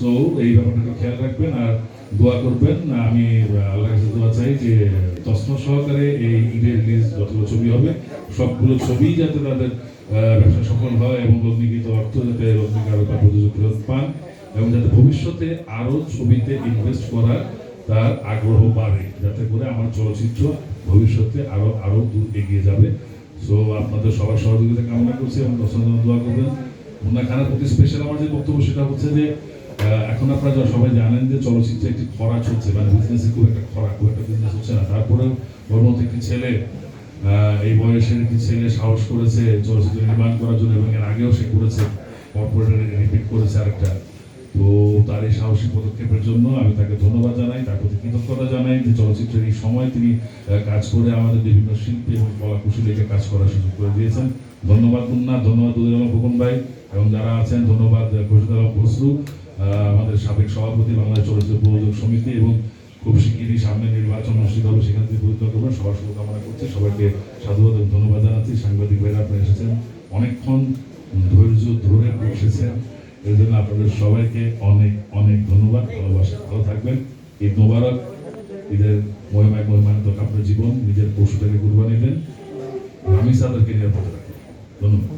So এই ব্যাপারটাকে খেয়াল রাখবেন আর দোয়া করবেন। আমি আল্লাহর কাছে দোয়া চাই যে যত্ন সহকারে এই ঈদের রিলিজ যতগুলো ছবি হবে সবগুলো ছবি যাতে তাদের ব্যবসা সফল হয় এবং লগ্নিকৃত অর্থ যাতে লগ্নিক আরো প্রযোজক ফেরত পান এবং যাতে ভবিষ্যতে আরো ছবিতে ইনভেস্ট করার তার আগ্রহ বাড়ে, যাতে করে আমার চলচ্চিত্র ভবিষ্যতে আরো আরো দূর এগিয়ে যাবে। সো আপনাদের সবার সহযোগিতা কামনা করছি এবং দর্শক দোয়া করবেন। মুন্না খানের প্রতি স্পেশাল আমার যে বক্তব্য সেটা হচ্ছে যে এখন আপনারা সবাই জানেন যে চলচ্চিত্রে একটি খরা চলছে, মানে বিজনেসে খুব একটা খরা, খুব একটা বিজনেস হচ্ছে না। তারপরেও ওর মতো একটি ছেলে, এই বয়সের একটি ছেলে সাহস করেছে চলচ্চিত্র নির্মাণ করার জন্য এবং এর আগেও সে করেছে, কর্পোরেটর রিপিট করেছে আরেকটা। তো তার এই সাহসী পদক্ষেপের জন্য আমি তাকে ধন্যবাদ জানাই, তার প্রতি কৃতজ্ঞতা জানাই যে চলচ্চিত্রের এই সময় তিনি কাজ করে আমাদের বিভিন্ন শিল্পী এবং কলা কুশলীকে কাজ করার সুযোগ করে দিয়েছেন। ধন্যবাদ মুন্না, ধন্যবাদ দুদুল আলম খোকন ভাই এবং যারা আছেন, ধন্যবাদ খুরশিদ আলম খসরু, আমাদের সাবেক সভাপতি বাংলাদেশ চলচ্চিত্র প্রযোজক সমিতি, এবং খুব শিগগিরই সামনে নির্বাচন অনুষ্ঠিত হবে, সেখান থেকে পরিত্যাগ করবেন। সবার শুভকামনা করছি, সবাইকে সাধুবাদ এবং ধন্যবাদ জানাচ্ছি। সাংবাদিক ভাইরা আপনারা এসেছেন, অনেকক্ষণ ধৈর্য ধরে বসেছেন, এর জন্য আপনাদের সবাইকে অনেক অনেক ধন্যবাদ, ভালোবাসা। ভালো থাকবেন। ঈদ মোবারক। ঈদের মহিমান্বিত আপনার জীবন, নিজের পশুটাকে কুরবানি দেন, আমি তাদেরকে নিরাপদে রাখবেন। ধন্যবাদ।